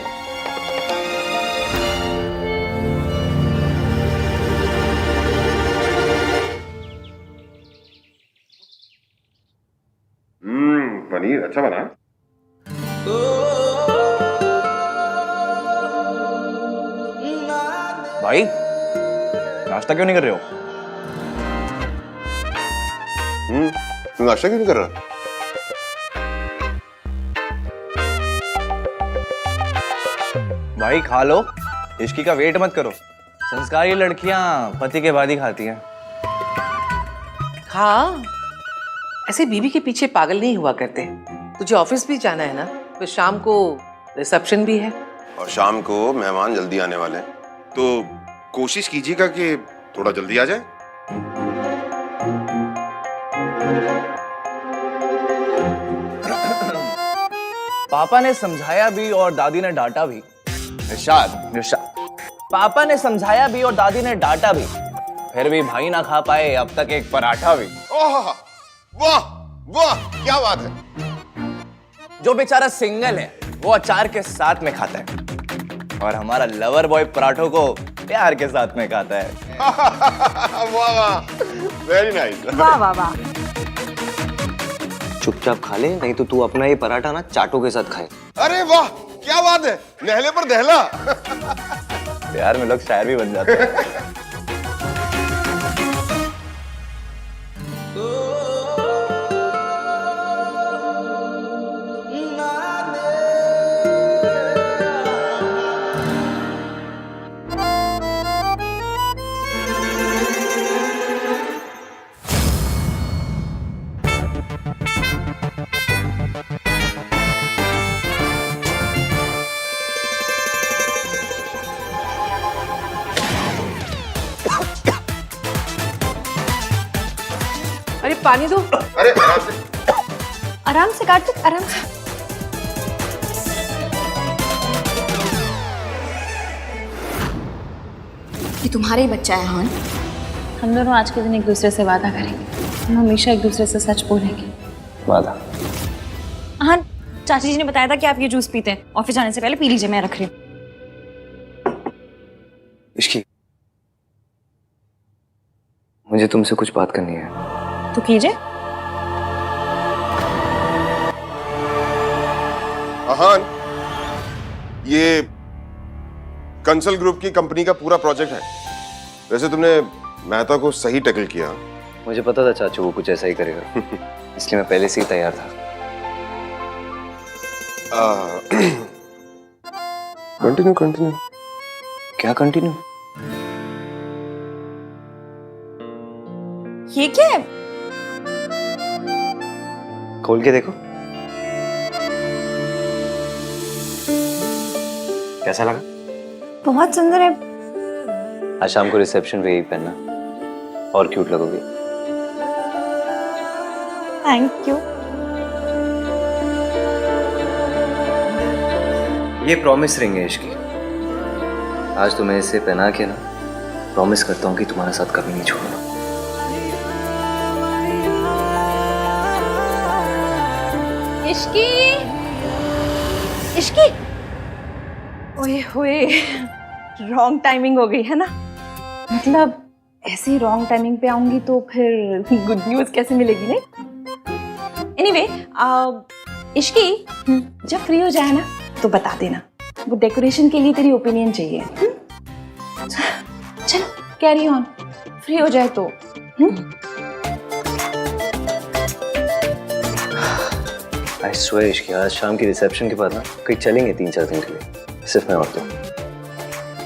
पनीर अच्छा बना। भाई नाश्ता क्यों नहीं कर रहे हो? तू नाश्ता क्यों नहीं कर रहा? भाई खा लो, इश्की का वेट मत करो। संस्कारी लड़कियां पति के बाद ही खाती हैं। हाँ, ऐसे बीवी के पीछे पागल नहीं हुआ करते। तुझे ऑफिस भी जाना है ना, फिर शाम को रिसेप्शन भी है। और शाम को मेहमान जल्दी आने वाले हैं, तो कोशिश कीजिएगा कि थोड़ा जल्दी आ जाए। पापा ने समझाया भी और दादी ने डांटा भी। निशाद, पापा ने समझाया भी और दादी ने डांटा भी, फिर भी भाई ना खा पाए अब तक एक पराठा भी। ओह, वाह वाह, क्या बात है। जो बेचारा सिंगल है वो अचार के साथ में खाता है, और हमारा लवर बॉय पराठों को प्यार के साथ में खाता है। वाह वाह, वेरी नाइस। वाह वाह वाह। चुपचाप खा ले, नहीं तो तू अपना ये पराठा ना चाटों के साथ खाए। अरे वाह, क्या बात है, नहले पर दहला। प्यार में लोग शायर भी बन जाते हैं। अरे पानी दो। अरे आराम से कार्तिक, आराम से। ये तुम्हारा ही बच्चा है हान। हम दोनों आज के दिन एक दूसरे से वादा करेंगे, हम हमेशा एक दूसरे से सच बोलेंगे। वादा? हाँ, चाची जी ने बताया था कि आप ये जूस पीते हैं, ऑफिस जाने से पहले पी लीजिए, मैं रख रही हूँ। इश्की, मुझे तुमसे कुछ बात करनी है। तो कीजिए। आहान, ये कंसल ग्रुप की कंपनी का पूरा प्रोजेक्ट है। वैसे तुमने मेहता को सही टैकल किया। मुझे पता था चाचू वो कुछ ऐसा ही करेगा, इसलिए मैं पहले से ही तैयार था। Continue continue. क्या कंटिन्यू? ये क्या है? खोल के देखो। कैसा लगा? बहुत सुंदर है। आज शाम को रिसेप्शन पे यही पहनना और क्यूट लगोगी। Thank you. ये प्रॉमिस रिंग है इसकी। आज तुम्हें इसे पहना के ना प्रॉमिस करता हूँ कि तुम्हारा साथ कभी नहीं छोड़ूंगा। इश्की, इश्की, ओए होए, रॉन्ग टाइमिंग हो गई है ना। मतलब ऐसी रॉन्ग टाइमिंग पे आऊंगी तो फिर गुड न्यूज कैसे मिलेगी नहीं। एनीवे, इश्की, जब फ्री हो जाए ना तो बता देना। वो डेकोरेशन के लिए तेरी ओपिनियन चाहिए। चलो कैरी ऑन, फ्री हो जाए तो। आई स्वेयर इश्की, आज शाम की रिसेप्शन के बाद ना कहीं चलेंगे 3-4 दिन के लिए, सिर्फ मैं और तुम।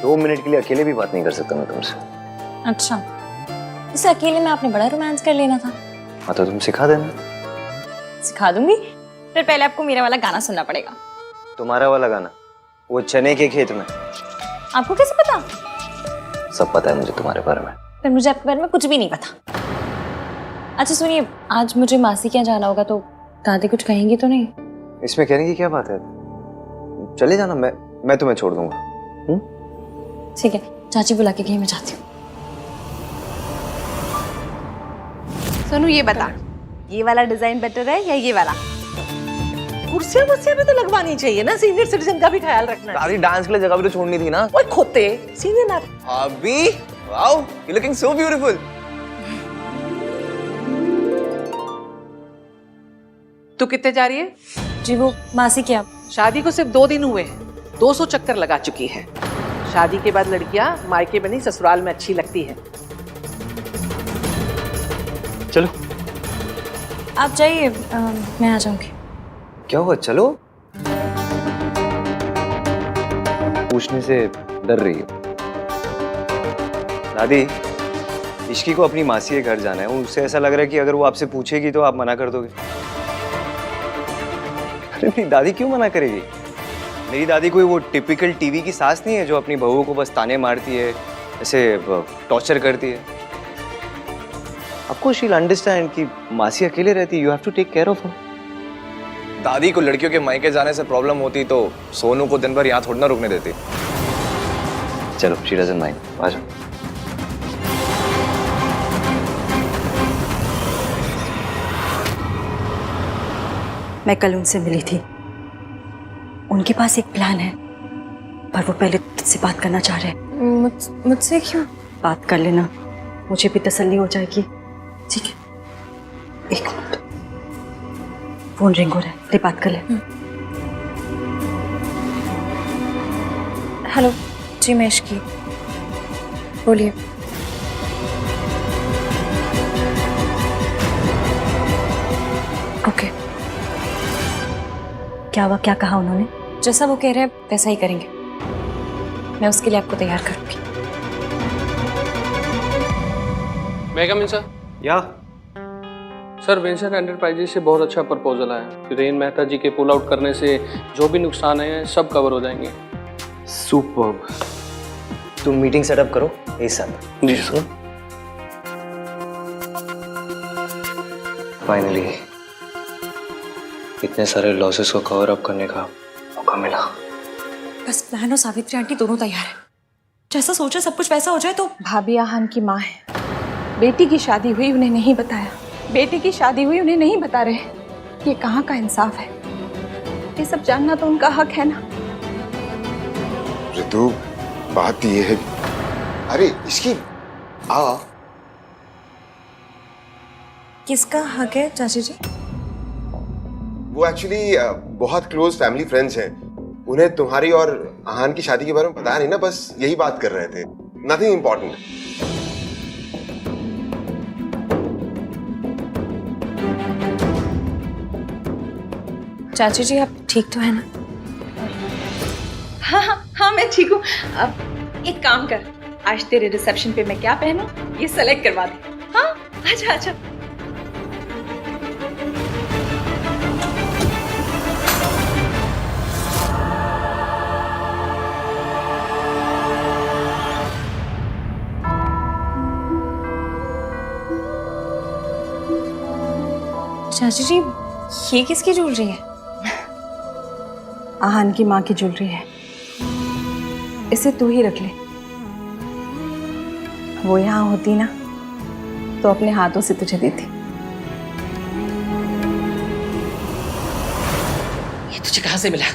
2 मिनट के लिए अकेले भी बात नहीं कर सकता मैं तुमसे। अच्छा, इसे अकेले में आपने बड़ा रोमांस कर लेना था। हाँ तो तुम सिखा देना। सिखा दूंगी, फिर पहले आपको मेरा वाला गाना सुनना पड़ेगा। तुम्हारा वाला गाना? वो चने के खेत में। आपको कैसे पता? सब पता है मुझे तुम्हारे बारे में। फिर मुझे आपके बारे में कुछ भी नहीं पता। अच्छा सुनिए, आज मुझे मासी के यहाँ जाना होगा तो दादी कुछ कहेंगी तो नहीं? इसमें कहने की क्या बात है, चले जाना, मैं तुम्हें छोड़ दूंगा। ठीक है, चाची बुला के गई, मैं जाती हूँ। सोनू ये बता, ये वाला डिजाइन बेटर है या ये वाला? कुर्सियां वुर्सियां भी तो लगवानी चाहिए ना, सीनियर सिटीजन का भी ख्याल रखना है। दादी डांस के लिए जगह भी तो छोड़नी थी ना। ओए खोते, सीनियर ना। अभी wow, you looking so beautiful. तू कितने जा रही है? जी वो मासी क्या, शादी को सिर्फ 2 दिन हुए हैं, 200 चक्कर लगा चुकी है। शादी के बाद लड़कियां मायके में नहीं ससुराल में अच्छी लगती है। चलो आप जाइए, मैं आ जाऊंगी। क्या हुआ, चलो। पूछने से डर रही हो दादी? इश्की को अपनी मासी के घर जाना है, उससे ऐसा लग रहा है कि अगर वो आपसे पूछेगी तो आप मना कर दोगे। अरे मेरी दादी क्यों मना करेगी? मेरी दादी कोई वो टिपिकल टीवी की सास नहीं है जो अपनी बहू को बस ताने मारती है, ऐसे टॉर्चर करती है। आपको शील अंडरस्टैंड कि मासी अकेले रहती है, you have to take care of her. दादी को लड़कियों के मायके जाने से प्रॉब्लम होती तो सोनू को दिन भर यहाँ थोड़ा ना रुकने देती। चलो, शी डजंट माइंड, आ जाओ। मैं कल उनसे मिली थी, उनके पास एक प्लान है, पर वो पहले तुझसे बात करना चाह रहे हैं। मुझसे क्यों? बात कर लेना, मुझे भी तसल्ली हो जाएगी। ठीक है, एक मिनट, फोन रिंग हो रहा है, ले बात कर ले। हेलो जी, मैं इश्की, बोलिए। ओके, क्या हुआ, क्या कहा उन्होंने? जैसा वो कह रहे हैं वैसा ही करेंगे। मैं उसके लिए आपको तैयार करूंगी। मैं कम इन सर? या सर, वेंचर एंटरप्राइजेज से बहुत अच्छा प्रपोजल आया। हिरेन मेहता जी के पुल आउट करने से जो भी नुकसान है सब कवर हो जाएंगे। सुपर्ब। तुम मीटिंग सेटअप करो इस साथ। जी सर। फाइनली इतने सारे लॉसेस को कवर अप करने का मौका मिला। बस बहन और सावित्री आंटी दोनों तैयार हैं। जैसा सोचा सब कुछ वैसा हो जाए तो। भाभी आहान की माँ है, बेटी की शादी हुई उन्हें नहीं बताया, बेटी की शादी हुई उन्हें नहीं बता रहे। ये कहाँ का इंसाफ है? ये सब जानना तो उनका हक है ना। ऋतु, बात ये है, अरे इसकी आ। किसका हक है चाची जी? वो एक्चुअली बहुत क्लोज फैमिली फ्रेंड्स हैं, उन्हें तुम्हारी और आहान की शादी के बारे में पता नहीं ना, बस यही बात कर रहे थे, नथिंग इम्पोर्टेंट। चाची जी आप ठीक तो है ना? हाँ हाँ हाँ मैं ठीक हूँ। अब एक काम कर, आज तेरे रिसेप्शन पे मैं क्या पहनूं ये सेलेक्ट करवा दे। हाँ आजा आजा। चाची जी ये किसकी ज्वेलरी है? आहान की माँ की ज्वेलरी है, इसे तू ही रख ले। वो यहाँ होती ना तो अपने हाथों से तुझे देती। ये तुझे कहाँ से मिला?